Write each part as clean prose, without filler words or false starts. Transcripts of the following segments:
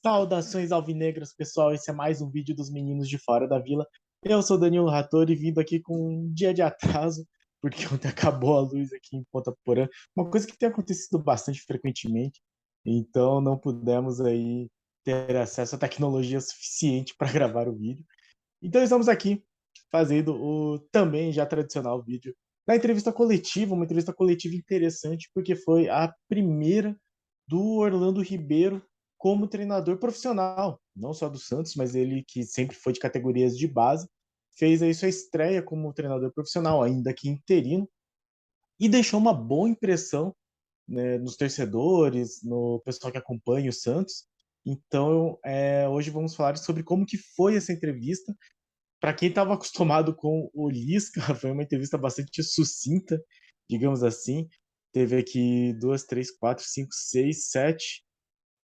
Saudações alvinegras, pessoal. Esse é mais um vídeo dos meninos de fora da vila. Eu sou Danilo Rattori, vindo aqui com um dia de atraso, porque ontem acabou a luz aqui em Ponta Porã. Uma coisa que tem acontecido bastante frequentemente, então não pudemos aí ter acesso à tecnologia suficiente para gravar o vídeo. Então estamos aqui fazendo o também já tradicional vídeo da entrevista coletiva, uma entrevista coletiva interessante, porque foi a primeira do Orlando Ribeiro como treinador profissional, não só do Santos, mas ele que sempre foi de categorias de base, fez aí sua estreia como treinador profissional, ainda que interino, e deixou uma boa impressão, né, nos torcedores, no pessoal que acompanha o Santos. Então, hoje vamos falar sobre como que foi essa entrevista. Para quem estava acostumado com o Lisca, foi uma entrevista bastante sucinta, digamos assim. Teve aqui 2, 3, 4, 5, 6, 7,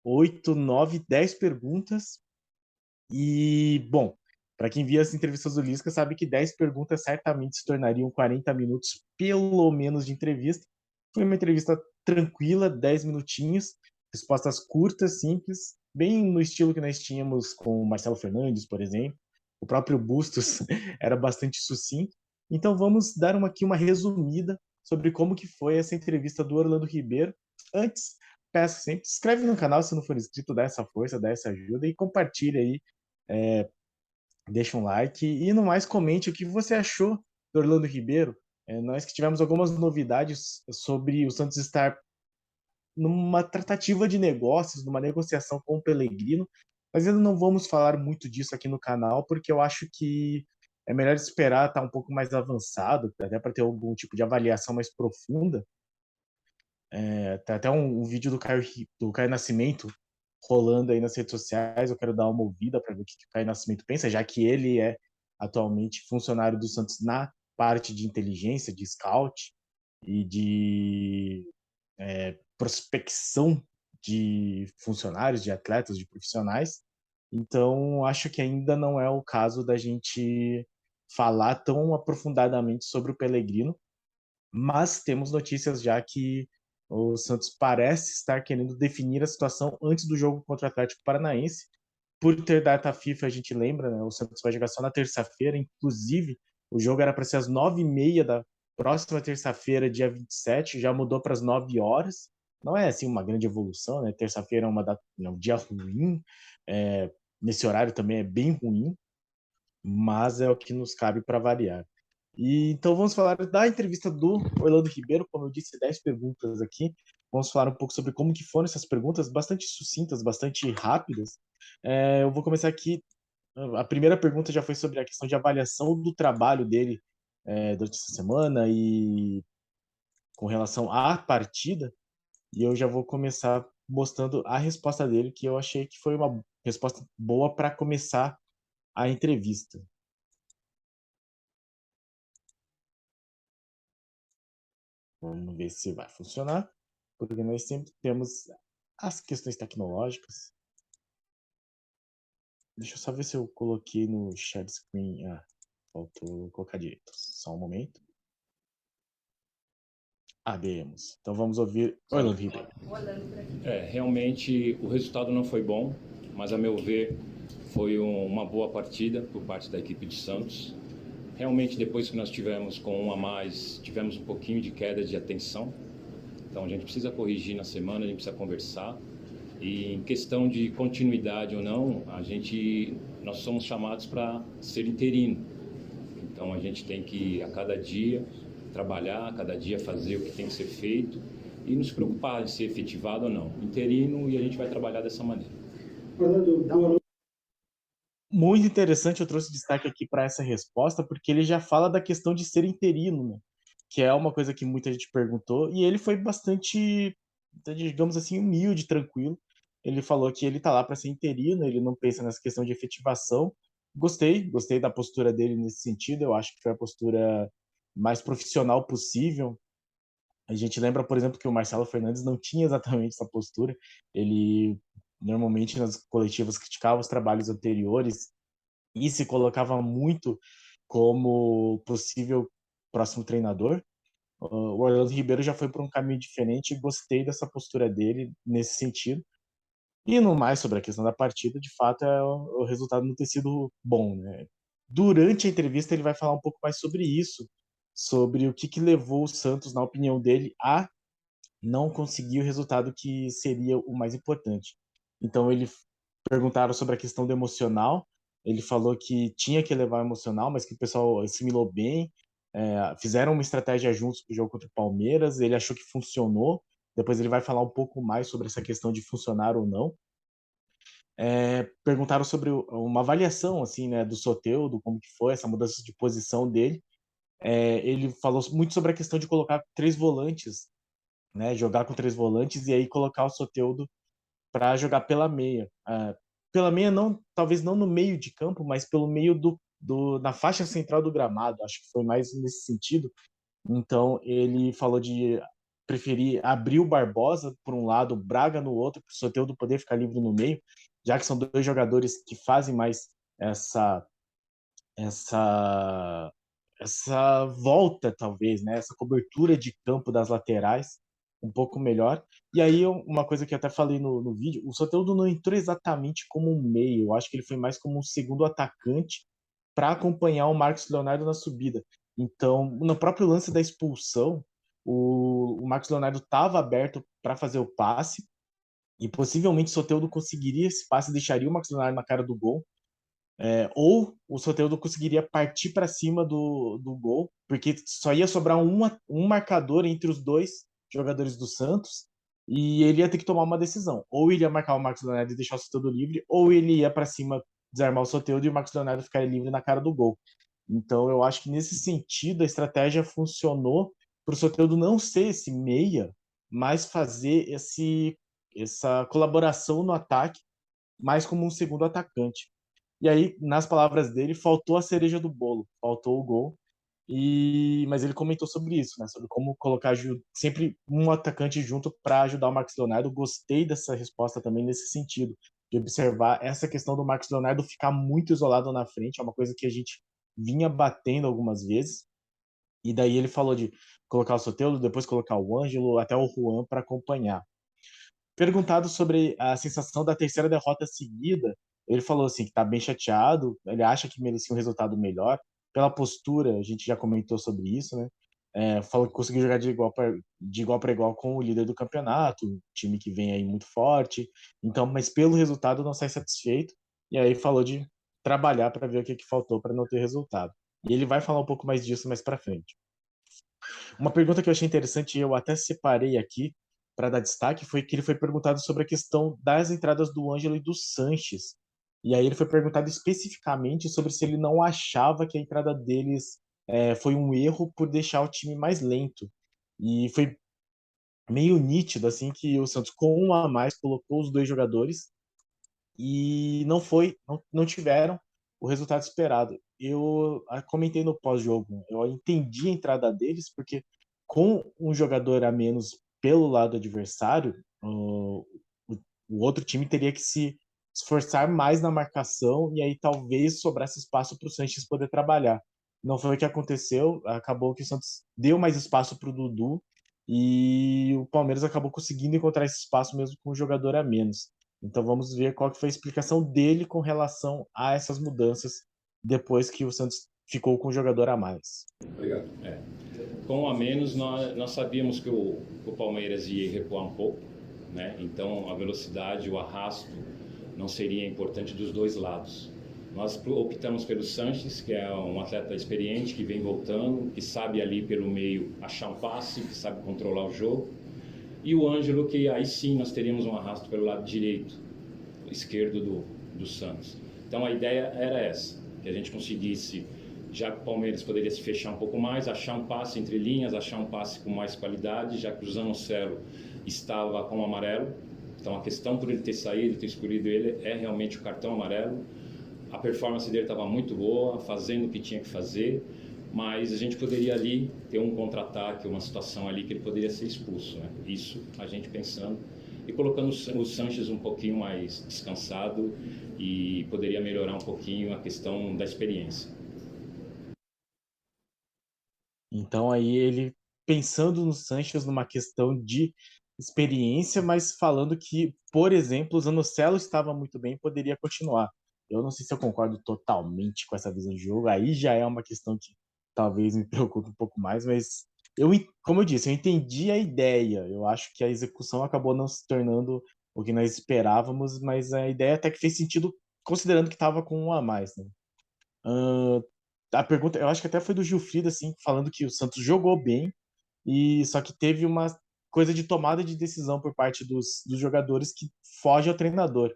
8, 9, 10 perguntas. E, bom, para quem via as entrevistas do Lisca, sabe que 10 perguntas certamente se tornariam 40 minutos, pelo menos, de entrevista. Foi uma entrevista tranquila, 10 minutinhos, respostas curtas, simples, bem no estilo que nós tínhamos com o Marcelo Fernandes, por exemplo. O próprio Bustos era bastante sucinto. Então vamos dar aqui uma resumida sobre como que foi essa entrevista do Orlando Ribeiro. Antes, peço sempre, se inscreve no canal se não for inscrito, dá essa força, dá essa ajuda e compartilha aí, deixa um like e no mais comente o que você achou do Orlando Ribeiro. Nós que tivemos algumas novidades sobre o Santos estar numa tratativa de negócios, numa negociação com o Pellegrino, mas ainda não vamos falar muito disso aqui no canal, porque eu acho que é melhor esperar estar um pouco mais avançado, até para ter algum tipo de avaliação mais profunda. Tem até um vídeo do Caio Nascimento rolando aí nas redes sociais. Eu quero dar uma ouvida para ver o que o Caio Nascimento pensa, já que ele é atualmente funcionário do Santos na parte de inteligência, de scout e de prospecção de funcionários, de atletas, de profissionais. Então, acho que ainda não é o caso da gente falar tão aprofundadamente sobre o Pellegrino, mas temos notícias já que o Santos parece estar querendo definir a situação antes do jogo contra o Atlético Paranaense. Por ter data FIFA, a gente lembra, né? O Santos vai jogar só na terça-feira, inclusive o jogo era para ser às 9h30 da próxima terça-feira, dia 27, já mudou para as 9 horas. Não é assim uma grande evolução, né? Terça-feira é um dia ruim, nesse horário também é bem ruim, mas é o que nos cabe para variar. E então vamos falar da entrevista do Orlando Ribeiro, como eu disse, 10 perguntas aqui. Vamos falar um pouco sobre como que foram essas perguntas, bastante sucintas, bastante rápidas. Eu vou começar aqui. A primeira pergunta já foi sobre a questão de avaliação do trabalho dele durante essa semana e com relação à partida. E eu já vou começar mostrando a resposta dele, que eu achei que foi uma resposta boa para começar a entrevista. Vamos ver se vai funcionar, porque nós sempre temos as questões tecnológicas. Deixa eu só ver se eu coloquei no share screen. Faltou colocar direito. Só um momento. Abemos. Então vamos ouvir Orlando Ribeiro. Realmente o resultado não foi bom, mas a meu ver foi uma boa partida por parte da equipe de Santos. Realmente depois que nós tivemos com um a mais, tivemos um pouquinho de queda de atenção. Então a gente precisa corrigir na semana, a gente precisa conversar. E em questão de continuidade ou não, nós somos chamados para ser interino. Então a gente tem que a cada dia trabalhar, a cada dia fazer o que tem que ser feito e nos preocupar em ser efetivado ou não. Interino, e a gente vai trabalhar dessa maneira. Muito interessante, eu trouxe destaque aqui para essa resposta, porque ele já fala da questão de ser interino, né? Que é uma coisa que muita gente perguntou, e ele foi bastante, digamos assim, humilde, tranquilo. Ele falou que ele tá lá para ser interino, ele não pensa nessa questão de efetivação. Gostei da postura dele nesse sentido, eu acho que foi a postura mais profissional possível. A gente lembra, por exemplo, que o Marcelo Fernandes não tinha exatamente essa postura. Ele normalmente nas coletivas criticava os trabalhos anteriores e se colocava muito como possível próximo treinador. O Orlando Ribeiro já foi por um caminho diferente e gostei dessa postura dele nesse sentido. E no mais sobre a questão da partida, de fato, o resultado não ter sido bom, né? Durante a entrevista ele vai falar um pouco mais sobre isso, sobre o que levou o Santos, na opinião dele, a não conseguir o resultado que seria o mais importante. Então ele perguntaram sobre a questão do emocional, ele falou que tinha que levar o emocional, mas que o pessoal assimilou bem, fizeram uma estratégia juntos para o jogo contra o Palmeiras, ele achou que funcionou, depois ele vai falar um pouco mais sobre essa questão de funcionar ou não. Perguntaram sobre uma avaliação assim, né, do Soteldo, como que foi essa mudança de posição dele. Ele falou muito sobre a questão de colocar três volantes, né, jogar com três volantes e aí colocar o Soteldo para jogar pela meia. Pela meia não, talvez não no meio de campo, mas pelo meio na faixa central do gramado. Acho que foi mais nesse sentido. Então ele falou de preferir abrir o Barbosa por um lado, o Braga no outro, para o Soteldo poder ficar livre no meio, já que são dois jogadores que fazem mais essa essa essa volta, talvez, né? Essa cobertura de campo das laterais um pouco melhor. E aí, uma coisa que eu até falei no vídeo, o Soteldo não entrou exatamente como um meio, eu acho que ele foi mais como um segundo atacante para acompanhar o Marcos Leonardo na subida. Então, no próprio lance da expulsão, o Marcos Leonardo estava aberto para fazer o passe, e possivelmente o Soteldo conseguiria esse passe e deixaria o Marcos Leonardo na cara do gol, ou o Soteldo conseguiria partir para cima do gol, porque só ia sobrar um marcador entre os dois jogadores do Santos, e ele ia ter que tomar uma decisão. Ou ele ia marcar o Marcos Leonardo e deixar o Soteldo livre, ou ele ia para cima desarmar o Soteldo e o Marcos Leonardo ficar livre na cara do gol. Então eu acho que nesse sentido a estratégia funcionou para o Soteldo não ser esse meia, mas fazer essa colaboração no ataque mais como um segundo atacante. E aí, nas palavras dele, faltou a cereja do bolo, faltou o gol. Mas ele comentou sobre isso, né? Sobre como colocar sempre um atacante junto para ajudar o Marcos Leonardo. Gostei dessa resposta também nesse sentido, de observar essa questão do Marcos Leonardo ficar muito isolado na frente, é uma coisa que a gente vinha batendo algumas vezes. E daí ele falou de colocar o Soteldo, depois colocar o Ângelo, até o Juan para acompanhar. Perguntado sobre a sensação da terceira derrota seguida, ele falou assim que está bem chateado, ele acha que merecia um resultado melhor. Pela postura, a gente já comentou sobre isso, né? Falou que conseguiu jogar de igual para igual com o líder do campeonato, um time que vem aí muito forte. Então, mas pelo resultado não sai satisfeito. E aí falou de trabalhar para ver o que faltou para não ter resultado. E ele vai falar um pouco mais disso mais para frente. Uma pergunta que eu achei interessante, e eu até separei aqui para dar destaque, foi que ele foi perguntado sobre a questão das entradas do Ângelo e do Sanches. E aí ele foi perguntado especificamente sobre se ele não achava que a entrada deles foi um erro por deixar o time mais lento. E foi meio nítido assim que o Santos, com um a mais, colocou os dois jogadores e não tiveram o resultado esperado. Eu comentei no pós-jogo, eu entendi a entrada deles, porque com um jogador a menos pelo lado adversário, o outro time teria que se esforçar mais na marcação e aí talvez sobrasse espaço para o Sanches poder trabalhar. Não foi o que aconteceu, acabou que o Santos deu mais espaço para o Dudu e o Palmeiras acabou conseguindo encontrar esse espaço mesmo com um jogador a menos. Então vamos ver qual que foi a explicação dele com relação a essas mudanças depois que o Santos ficou com um jogador a mais. Obrigado. Com um a menos, nós sabíamos que o Palmeiras ia recuar um pouco, né? Então a velocidade, o arrasto não seria importante dos dois lados. Nós optamos pelo Sanches, que é um atleta experiente, que vem voltando, que sabe ali pelo meio achar um passe, que sabe controlar o jogo. E o Ângelo, que aí sim nós teríamos um arrasto pelo lado direito, esquerdo do Santos. Então a ideia era essa, que a gente conseguisse, já que o Palmeiras poderia se fechar um pouco mais, achar um passe entre linhas, achar um passe com mais qualidade, já que o Zanocelo estava com o amarelo. Então a questão por ele ter saído, ter escolhido ele, é realmente o cartão amarelo. A performance dele estava muito boa, fazendo o que tinha que fazer, mas a gente poderia ali ter um contra-ataque, uma situação ali que ele poderia ser expulso, né? Isso a gente pensando e colocando o Sanches um pouquinho mais descansado e poderia melhorar um pouquinho a questão da experiência. Então aí ele pensando no Sanches numa questão de experiência, mas falando que, por exemplo, o Zanocelo estava muito bem e poderia continuar. Eu não sei se eu concordo totalmente com essa visão de jogo, aí já é uma questão que talvez me preocupe um pouco mais, mas como eu disse, eu entendi a ideia, eu acho que a execução acabou não se tornando o que nós esperávamos, mas a ideia até que fez sentido considerando que estava com um a mais, né? Ahn, a pergunta, eu acho que até foi do Gilfrida, assim, falando que o Santos jogou bem, e só que teve uma coisa de tomada de decisão por parte dos jogadores que foge ao treinador.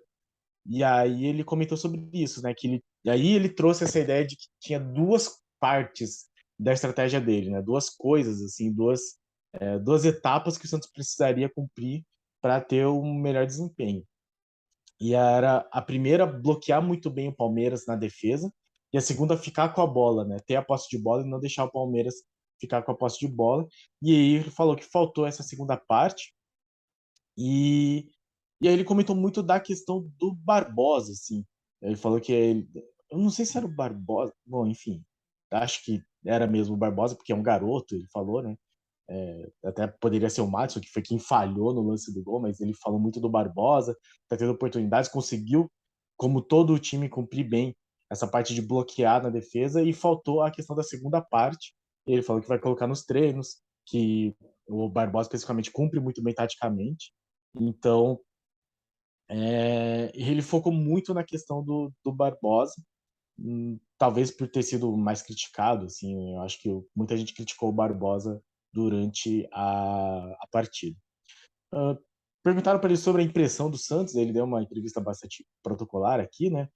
E aí ele comentou sobre isso, né? E aí ele trouxe essa ideia de que tinha duas partes da estratégia dele, né? Duas coisas, assim, duas etapas que o Santos precisaria cumprir para ter um melhor desempenho. E era a primeira, bloquear muito bem o Palmeiras na defesa, e a segunda, ficar com a bola, né? Ter a posse de bola e não deixar o Palmeiras ficar com a posse de bola. E aí ele falou que faltou essa segunda parte, e, e aí ele comentou muito da questão do Barbosa, assim. Ele falou que eu não sei se era o Barbosa, bom, enfim, acho que era mesmo o Barbosa, porque é um garoto, ele falou, né? Até poderia ser o Matos, que foi quem falhou no lance do gol, mas ele falou muito do Barbosa, tá tendo oportunidades, conseguiu, como todo o time, cumprir bem essa parte de bloquear na defesa, e faltou a questão da segunda parte. Ele falou que vai colocar nos treinos, que o Barbosa especificamente cumpre muito bem taticamente. Então, ele focou muito na questão do Barbosa, talvez por ter sido mais criticado, assim, eu acho que muita gente criticou o Barbosa durante a partida. Uh, Perguntaram para ele sobre a impressão do Santos, ele deu uma entrevista bastante protocolar aqui, né?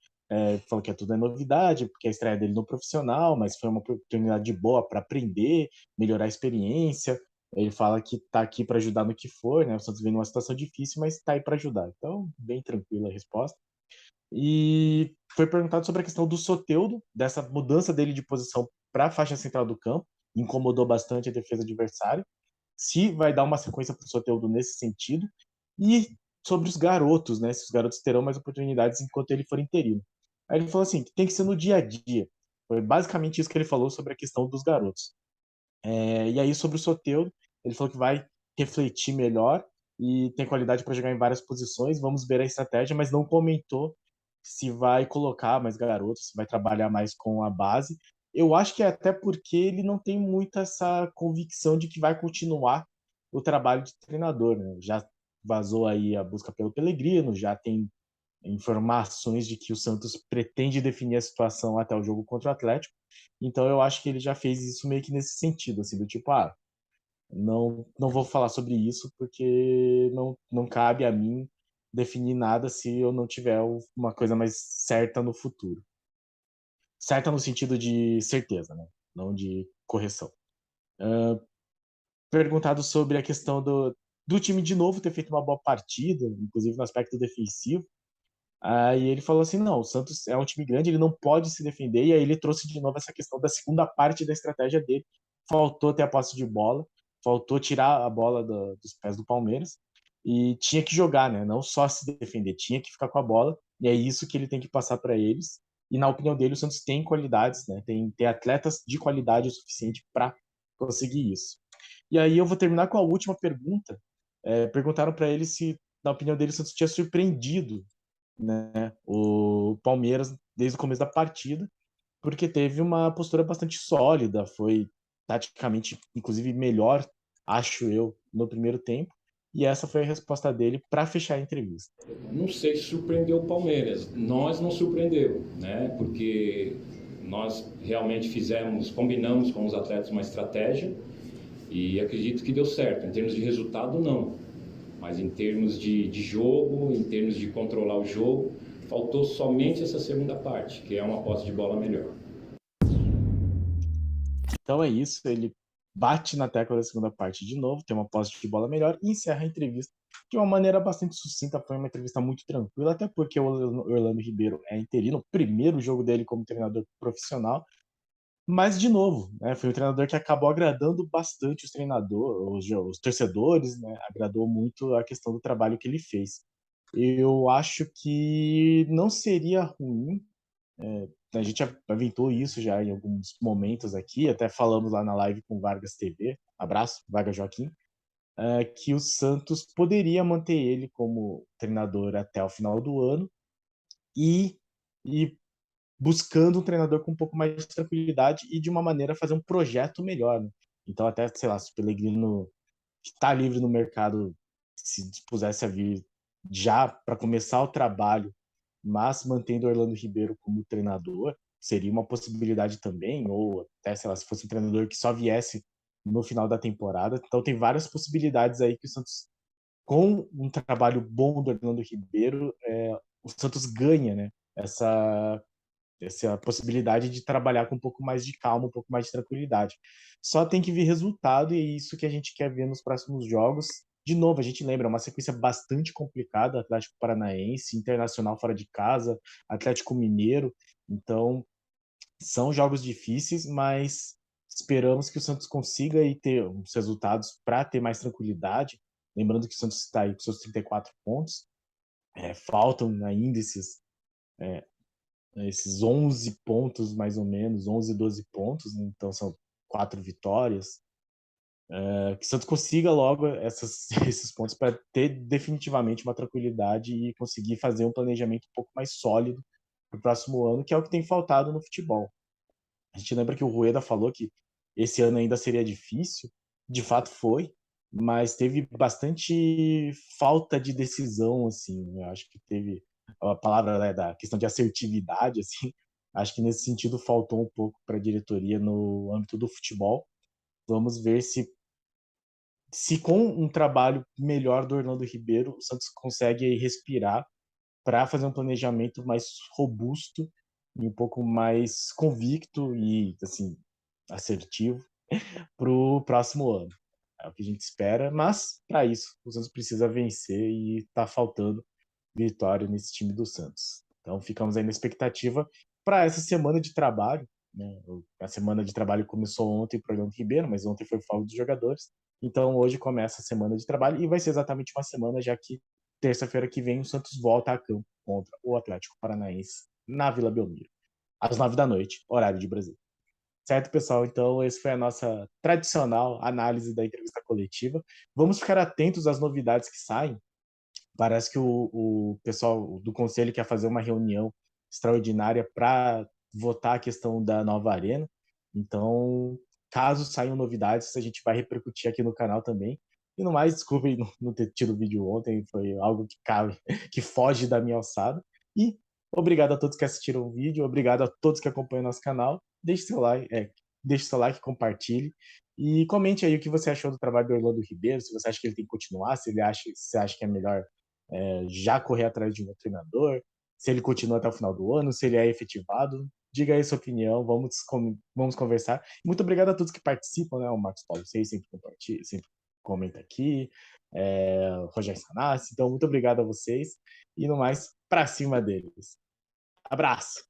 Falou que tudo é novidade, porque a estreia dele no profissional, mas foi uma oportunidade boa para aprender, melhorar a experiência. Ele fala que está aqui para ajudar no que for, né? O Santos vem numa situação difícil, mas está aí para ajudar. Então, bem tranquila a resposta. E foi perguntado sobre a questão do Soteldo, dessa mudança dele de posição para a faixa central do campo, incomodou bastante a defesa adversária, se vai dar uma sequência para o Soteldo nesse sentido, e sobre os garotos, né, se os garotos terão mais oportunidades enquanto ele for interino. Aí ele falou assim, que tem que ser no dia a dia. Foi basicamente isso que ele falou sobre a questão dos garotos. E aí sobre o Soteldo, ele falou que vai refletir melhor e tem qualidade para jogar em várias posições, vamos ver a estratégia, mas não comentou se vai colocar mais garotos, se vai trabalhar mais com a base. Eu acho que é até porque ele não tem muito essa convicção de que vai continuar o trabalho de treinador, né? Já vazou aí a busca pelo Pellegrino, já tem informações de que o Santos pretende definir a situação até o jogo contra o Atlético. Então eu acho que ele já fez isso meio que nesse sentido, assim, do tipo, não vou falar sobre isso porque não cabe a mim definir nada se eu não tiver uma coisa mais certa no futuro. Certa no sentido de certeza, né? Não de correção. Perguntado sobre a questão do time de novo ter feito uma boa partida, inclusive no aspecto defensivo. Aí ele falou assim: não, o Santos é um time grande, ele não pode se defender. E aí ele trouxe de novo essa questão da segunda parte da estratégia dele. Faltou ter a posse de bola, faltou tirar a bola dos pés do Palmeiras e tinha que jogar, né? Não só se defender, tinha que ficar com a bola. E é isso que ele tem que passar para eles. E na opinião dele, o Santos tem qualidades, né? Tem atletas de qualidade o suficiente para conseguir isso. E aí eu vou terminar com a última pergunta. Perguntaram para ele se, na opinião dele, o Santos tinha surpreendido, né, o Palmeiras desde o começo da partida, porque teve uma postura bastante sólida, foi taticamente, inclusive, melhor, acho eu, no primeiro tempo. E essa foi a resposta dele para fechar a entrevista. Não sei se surpreendeu o Palmeiras. Nós não surpreendeu, né? Porque nós realmente combinamos com os atletas uma estratégia e acredito que deu certo. Em termos de resultado, não. Mas em termos de jogo, em termos de controlar o jogo, faltou somente essa segunda parte, que é uma posse de bola melhor. Então é isso, ele bate na tecla da segunda parte de novo, tem uma posse de bola melhor e encerra a entrevista de uma maneira bastante sucinta. Foi uma entrevista muito tranquila, até porque o Orlando Ribeiro é interino, o primeiro jogo dele como treinador profissional. Mas, de novo, né, foi um treinador que acabou agradando bastante os torcedores, né, agradou muito a questão do trabalho que ele fez. Eu acho que não seria ruim, a gente aventou isso já em alguns momentos aqui, até falamos lá na live com o Vargas TV, abraço, Vargas Joaquim, que o Santos poderia manter ele como treinador até o final do ano e, e buscando um treinador com um pouco mais de tranquilidade e de uma maneira fazer um projeto melhor, né? Então até, sei lá, se o Pellegrino está livre no mercado, se dispusesse a vir já para começar o trabalho, mas mantendo Orlando Ribeiro como treinador, seria uma possibilidade também, ou até, sei lá, se fosse um treinador que só viesse no final da temporada. Então tem várias possibilidades aí que o Santos, com um trabalho bom do Orlando Ribeiro, o Santos ganha, né? Essa possibilidade de trabalhar com um pouco mais de calma, um pouco mais de tranquilidade. Só tem que vir resultado e é isso que a gente quer ver nos próximos jogos. De novo, a gente lembra, é uma sequência bastante complicada, Atlético Paranaense, Internacional fora de casa, Atlético Mineiro. Então, são jogos difíceis, mas esperamos que o Santos consiga aí ter uns resultados para ter mais tranquilidade. Lembrando que o Santos está aí com seus 34 pontos. Faltam ainda esses 11 pontos, mais ou menos, 11, 12 pontos, né? Então são 4 vitórias. Que o Santos consiga logo esses pontos para ter definitivamente uma tranquilidade e conseguir fazer um planejamento um pouco mais sólido para o próximo ano, que é o que tem faltado no futebol. A gente lembra que o Rueda falou que esse ano ainda seria difícil, de fato foi, mas teve bastante falta de decisão, assim. Eu acho que teve a palavra, né, da questão de assertividade, assim. Acho que nesse sentido faltou um pouco para a diretoria no âmbito do futebol. Vamos ver se com um trabalho melhor do Orlando Ribeiro, o Santos consegue respirar para fazer um planejamento mais robusto e um pouco mais convicto e assim assertivo para o próximo ano. É o que a gente espera, mas para isso o Santos precisa vencer e está faltando vitória nesse time do Santos. Então ficamos aí na expectativa para essa semana de trabalho. Né? A semana de trabalho começou ontem para o Leandro Ribeiro, mas ontem foi o folga dos jogadores. Então hoje começa a semana de trabalho e vai ser exatamente uma semana, já que terça-feira que vem o Santos volta a campo contra o Atlético Paranaense na Vila Belmiro, às 9 da noite, horário de Brasília. Certo, pessoal? Então, essa foi a nossa tradicional análise da entrevista coletiva. Vamos ficar atentos às novidades que saem. Parece que o pessoal do conselho quer fazer uma reunião extraordinária para votar a questão da nova arena. Então, caso saiam novidades, a gente vai repercutir aqui no canal também. E no mais, desculpem não ter tido vídeo ontem, foi algo que cabe, que foge da minha alçada. E obrigado a todos que assistiram o vídeo, obrigado a todos que acompanham nosso canal. Deixe seu like, compartilhe e comente aí o que você achou do trabalho do Orlando Ribeiro, se você acha que ele tem que continuar, se você acha que é melhor já correr atrás de um treinador, se ele continua até o final do ano, se ele é efetivado. Diga aí sua opinião, vamos conversar. Muito obrigado a todos que participam, né? O Marcos Paulo Seis sempre compartilha, sempre comenta aqui, o Rogério Sanassi. Então, muito obrigado a vocês. E no mais, pra cima deles. Abraço!